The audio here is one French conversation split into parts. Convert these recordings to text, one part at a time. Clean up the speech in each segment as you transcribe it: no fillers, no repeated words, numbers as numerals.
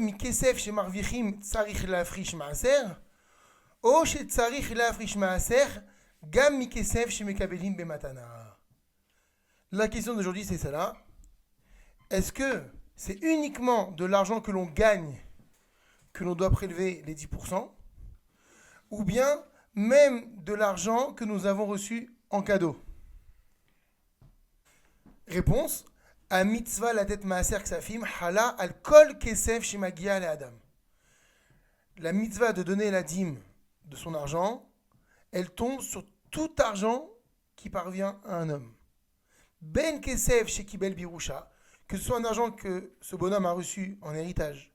מכסף שמרוויחים צריך להפריש מעשר, או שצריך להפריש מעשר גם מכסף שמקבלים במתנה. La question d'aujourd'hui c'est celle-là. Est-ce que c'est uniquement de l'argent que l'on gagne que l'on doit prélever les 10%, ou bien même de l'argent que nous avons reçu en cadeau? Réponse: à mitzvah la tête maaser ksafim hala al kol kesef shemagia le adam. La mitzvah de donner la dîme de son argent, elle tombe sur tout argent qui parvient à un homme. Ben kesef shekibel birusha, que ce soit un argent que ce bonhomme a reçu en héritage,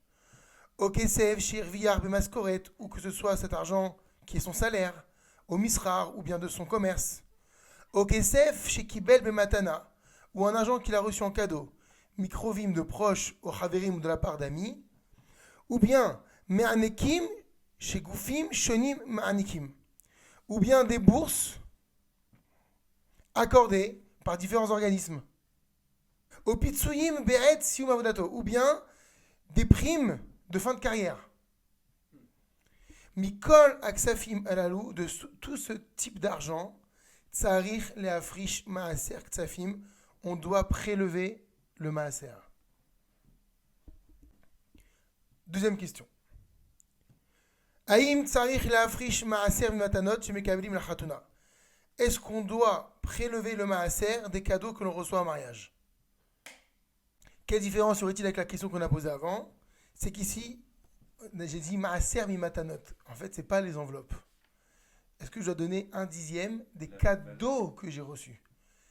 au kesef shirviyar bemaskoret, ou que ce soit cet argent qui est son salaire, au misrar ou bien de son commerce, au kesef shekibel bematana, ou un argent qu'il a reçu en cadeau, mikrovim de proches, au haverim ou de la part d'amis, ou bien me'anekim chez Goufim shonim me'anekim, ou bien des bourses accordées par différents organismes, au pitsuyim be'et sium avodato, ou bien des primes de fin de carrière. Mikol aksafim alalou, de tout ce type d'argent, tsarich leafrish maaser ksafim, on doit prélever le maaser. Deuxième question. Aïm tsarich leafrish maaser matanot shemekablim la chatuna. Est-ce qu'on doit prélever le maaser des cadeaux que l'on reçoit en mariage? Quelle différence y aurait-il avec la question qu'on a posée avant? C'est qu'ici, j'ai dit maaser mi matanot. En fait, ce n'est pas les enveloppes. Est-ce que je dois donner 1/10 des cadeaux que j'ai reçus?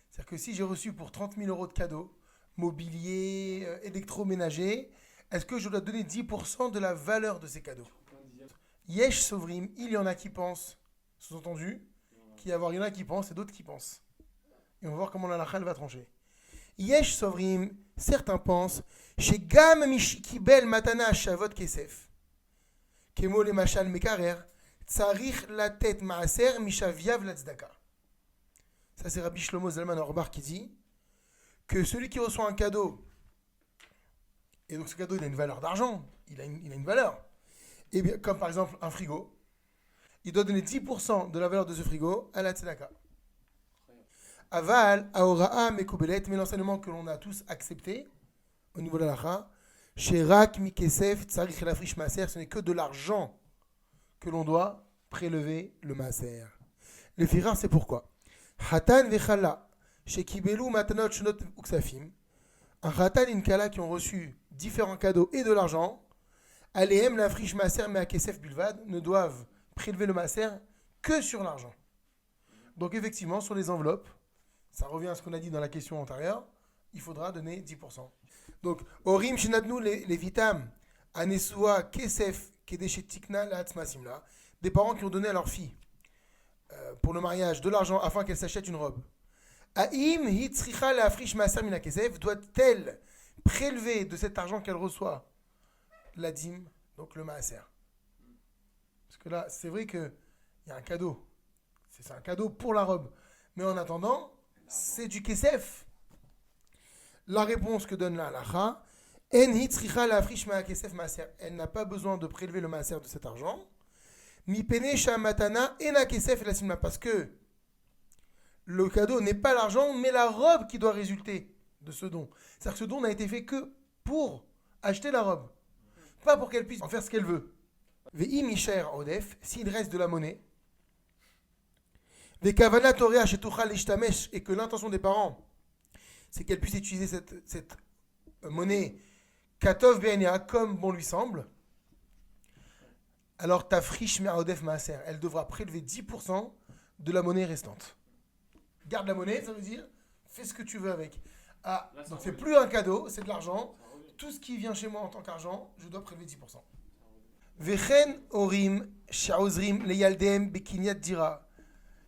C'est-à-dire que si j'ai reçu pour 30 000 euros de cadeaux, mobilier, électroménager, est-ce que je dois donner 10% de la valeur de ces cadeaux? Yesh Sovrim, il y en a qui pensent, sous-entendu, qu'il y en a qui pensent et d'autres qui pensent. Et on va voir comment la lacha va trancher. Yesh Sovrim, certains pensent, chez Gam Mishikibel Matana Shavot Kesef, Kemo le Machal Mekarer, Tsarich la tête Maaser Mishaviav la Tzedaka. Ça, c'est Rabbi Shlomo Zalman Auerbach qui dit que celui qui reçoit un cadeau, et donc ce cadeau, il a une valeur d'argent, il a une valeur, et bien, comme par exemple un frigo, il doit donner 10% de la valeur de ce frigo à la tzedaka. Aval, aora'a, mekobelet, mais l'enseignement que l'on a tous accepté au niveau de la lacha, sherak, mikesef, tsarich, lafrish, maaser, ce n'est que de l'argent que l'on doit prélever le maaser. Le firar, c'est pourquoi Hatan vechala, shekibelu matanot shonot uksafim, un hatan et une kala qui ont reçu différents cadeaux et de l'argent, alehem lafrish maaser mais kesef bilvad, ne doivent prélever le maaser que sur l'argent. Donc effectivement, sur les enveloppes, ça revient à ce qu'on a dit dans la question antérieure, il faudra donner 10%. Donc, Orim Shenadnu les vitam, Anesua Kesef Kedeshetikna Laatzmasimla, des parents qui ont donné à leur fille pour le mariage de l'argent afin qu'elle s'achète une robe. Aim Hitzricha Laafrish Maaser Mina Kesef, doit-elle prélever de cet argent qu'elle reçoit la dîme, donc le maaser? Parce que là, c'est vrai qu'il y a un cadeau. C'est un cadeau pour la robe. Mais en attendant, c'est du kesef. La réponse que donne la halacha, en hitzricha la frish ma kesef maaser. Elle n'a pas besoin de prélever le maaser de cet argent. Mi pene shamatana ena kesef la simla. Parce que le cadeau n'est pas l'argent, mais la robe qui doit résulter de ce don. C'est-à-dire que ce don n'a été fait que pour acheter la robe. Pas pour qu'elle puisse en faire ce qu'elle veut. Ve'i misher odef, s'il reste de la monnaie, et que l'intention des parents, c'est qu'elle puisse utiliser cette monnaie katov be'enia comme bon lui semble, alors tafrish me'aodef maaser, elle devra prélever 10% de la monnaie restante. Garde la monnaie, ça veut dire fais ce que tu veux avec. Ah, donc c'est plus un cadeau, c'est de l'argent. Tout ce qui vient chez moi en tant qu'argent, je dois prélever 10%. Vechen orim shaozrim leyaldem bekinyat dira.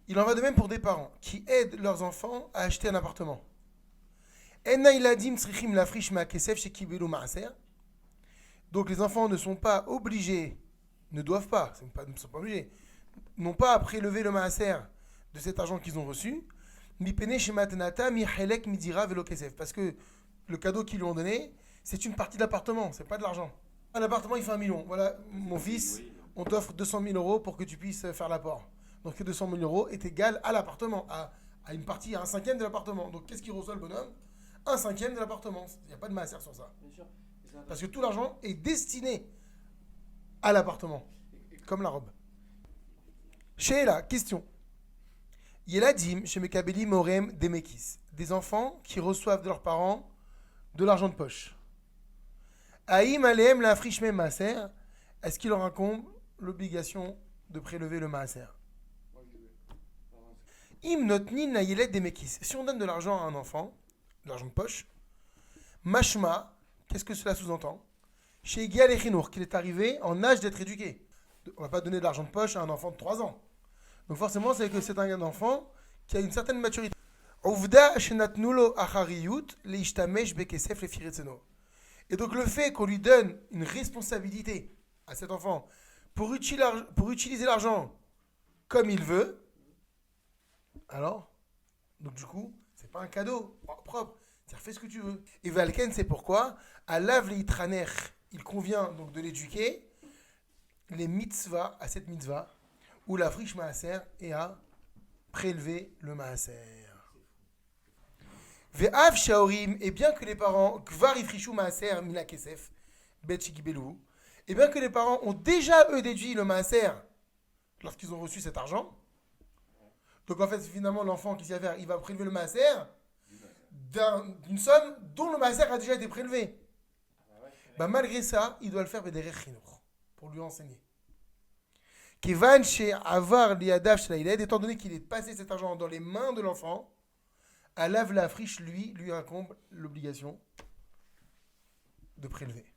Il en va de même pour des parents qui aident leurs enfants à acheter un appartement. Donc les enfants ne sont pas obligés, ne doivent pas, ne sont pas obligés, n'ont pas à prélever le maaser de cet argent qu'ils ont reçu, parce que le cadeau qu'ils lui ont donné, c'est une partie de l'appartement, c'est pas de l'argent. Un appartement, il fait 1 million. Voilà, mon fils, on t'offre 200 000 euros pour que tu puisses faire l'apport. Donc 200 000 euros est égal à l'appartement, à une partie, à un cinquième de l'appartement. Donc qu'est-ce qu'il reçoit le bonhomme? Un cinquième de l'appartement. Il n'y a pas de maaser sur ça. Bien sûr. Parce que tout l'argent est destiné à l'appartement, comme la robe. Sheila, question. Yeladim, chez Mekabeli Morem Demekis. Des enfants qui reçoivent de leurs parents de l'argent de poche. Aïm Aleem la frichme maaser. Est-ce qu'il leur incombe l'obligation de prélever le maaser? Im notnin na yelet demekis. Si on donne de l'argent à un enfant, de l'argent de poche, mashma, qu'est-ce que cela sous-entend? Chez Egial et Chinour, qu'il est arrivé en âge d'être éduqué. On ne va pas donner de l'argent de poche à un enfant de 3 ans. Donc forcément, c'est que c'est un enfant qui a une certaine maturité. Et donc le fait qu'on lui donne une responsabilité à cet enfant pour utiliser l'argent comme il veut, alors, donc du coup, c'est pas un cadeau propre. C'est-à-dire, fais ce que tu veux. Et Valken, c'est pourquoi, à lav leitraner, il convient donc de l'éduquer, les mitzvahs, à cette mitzvah, où la friche maaser est à prélever le maaser. Ve'av shaorim, et bien que les parents, kvar ifrishu maaser mina kesef, bet shikibelu, et bien que les parents ont déjà, eux, déduit le maaser lorsqu'ils ont reçu cet argent, donc en fait, finalement, l'enfant qui s'y va faire, il va prélever le maaser d'une somme dont le maaser a déjà été prélevé. Bah, malgré ça, il doit le faire pour lui enseigner. Kevan chez Avar liadav shelailed, étant donné qu'il est passé cet argent dans les mains de l'enfant, à lave la friche, lui incombe l'obligation de prélever.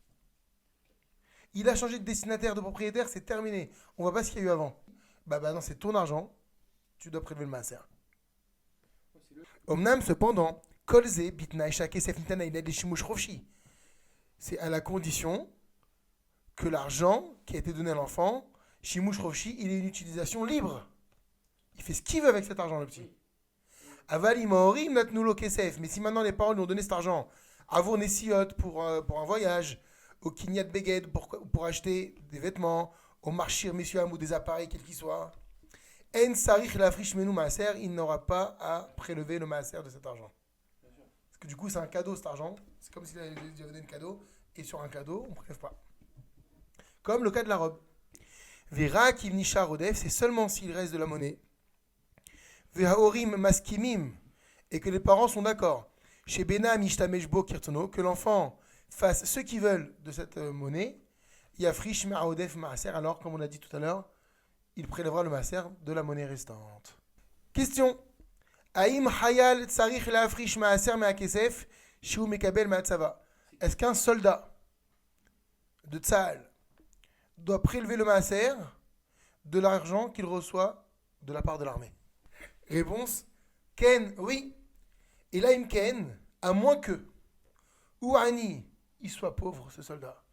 Il a changé de destinataire, de propriétaire, c'est terminé. On voit pas ce qu'il y a eu avant. Bah non, c'est ton argent, tu dois prélever le maaser. Omnam, cependant, kolze bitnaï shakesef nitana iled shimush chofshi. C'est à la condition que l'argent qui a été donné à l'enfant, shimush chofshi, il ait une utilisation libre. Il fait ce qu'il veut avec cet argent, le petit. Avali maorim natnulo kesef. Mais si maintenant les parents lui ont donné cet argent, avon nesiot pour un voyage, au kinyat beged pour acheter des vêtements, au marchir messieurs ou des appareils, quels qu'ils soient, en sarich la friche menu maaser, il n'aura pas à prélever le maaser de cet argent. Parce que du coup, c'est un cadeau cet argent. C'est comme s'il avait donné un cadeau. Et sur un cadeau, on ne prélève pas. Comme le cas de la robe. Vera kivnisha rodef, c'est seulement s'il reste de la monnaie. Vehaorim maskimim, et que les parents sont d'accord. Chez Bena mishtameshbo kirtono, que l'enfant fasse ce qu'ils veulent de cette monnaie. Yafrish ma'odef maaser, alors comme on a dit tout à l'heure, il prélèvera le maaser de la monnaie restante. Question. Aïm hayal tsarich la afrish maaser me'akesef shiu mekabel ma'atzava. Est-ce qu'un soldat de Tzahal doit prélever le maaser de l'argent qu'il reçoit de la part de l'armée? Réponse. Ken, oui. Et là, im ken, à moins que, ou ani, il soit pauvre, ce soldat.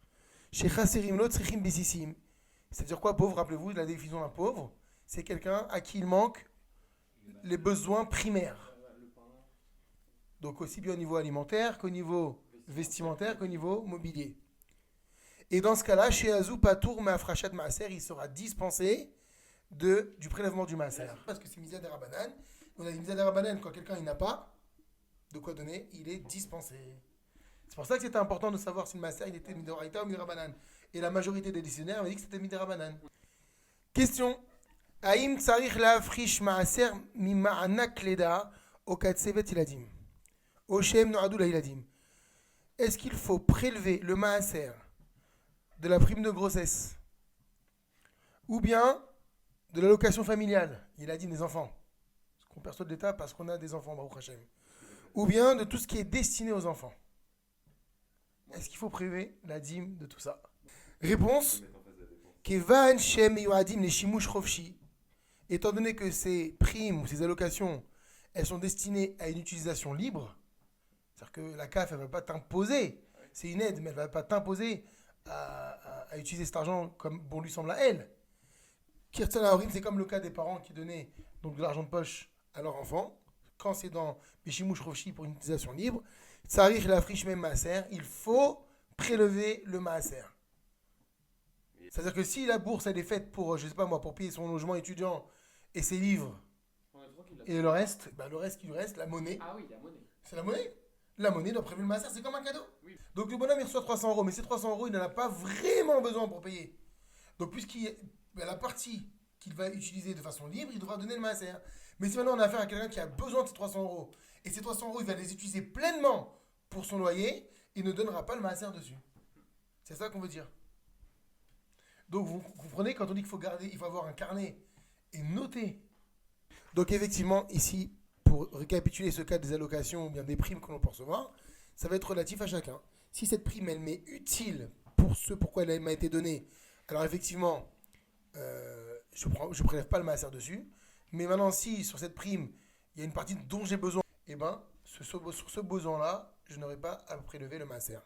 Chez chaserim lo tzrichim bisissim. C'est-à-dire quoi, pauvre? Rappelez-vous de la définition d'un pauvre. C'est quelqu'un à qui il manque les besoins primaires. Donc aussi bien au niveau alimentaire qu'au niveau vestimentaire qu'au niveau mobilier. Et dans ce cas-là, chez Azou Patour Ma'afrachat Maaser, il sera dispensé du prélèvement du Maaser. Parce que c'est Misa des Rabanan. On a dit Misa des Rabanan, quand quelqu'un il n'a pas de quoi donner, il est dispensé. C'est pour ça que c'était important de savoir si le Maaser il était Midoraïta ou Midirabanan. Et la majorité des décisionnaires ont dit que c'était Midirabanan. Question. Aïm tsarich la frish Maaser mima'anak leda au katsevet iladim. Oshem no'adou la iladim. Est-ce qu'il faut prélever le Maaser de la prime de grossesse ou bien de l'allocation familiale, il a dit des enfants, ce qu'on perçoit de l'État parce qu'on a des enfants, Baruch Hashem, ou bien de tout ce qui est destiné aux enfants. Est-ce qu'il faut prélever la dîme de tout ça? Réponse. Kevan shem yuadim les shimush chofshi. Étant donné que ces primes ou ces allocations, elles sont destinées à une utilisation libre, c'est-à-dire que la CAF, elle ne va pas t'imposer, c'est une aide, mais elle ne va pas t'imposer à utiliser cet argent comme bon lui semble à elle. Kirtan Haorim, c'est comme le cas des parents qui donnaient donc de l'argent de poche à leur enfant. Quand c'est dans Bishimush Roshi pour une utilisation libre, Tsarich la friche même maaser, il faut prélever le maaser. C'est-à-dire que si la bourse, elle est faite pour, je sais pas moi, pour payer son logement étudiant et ses livres, On est tranquille là. et le reste, bah, le reste qui lui reste, la monnaie, Ah oui, la monnaie. c'est la monnaie. La monnaie doit prélever le maaser, c'est comme un cadeau. Oui. Donc le bonhomme, il reçoit 300 euros, mais ces 300 euros, il n'en a pas vraiment besoin pour payer. Donc la partie qu'il va utiliser de façon libre, il devra donner le maaser. Mais si maintenant on a affaire à quelqu'un qui a besoin de ces 300 euros, et ces 300 euros, il va les utiliser pleinement pour son loyer, il ne donnera pas le maaser dessus. C'est ça qu'on veut dire. Donc vous comprenez, quand on dit qu'il faut garder, il faut avoir un carnet et noter. Donc effectivement, ici, pour récapituler ce cas des allocations ou bien des primes que l'on peut recevoir, ça va être relatif à chacun. Si cette prime, elle m'est utile pour ce pourquoi elle m'a été donnée, alors effectivement, je ne prélève pas le maaser dessus. Mais maintenant, si sur cette prime, il y a une partie dont j'ai besoin, eh ben, sur ce besoin-là, je n'aurai pas à prélever le maaser.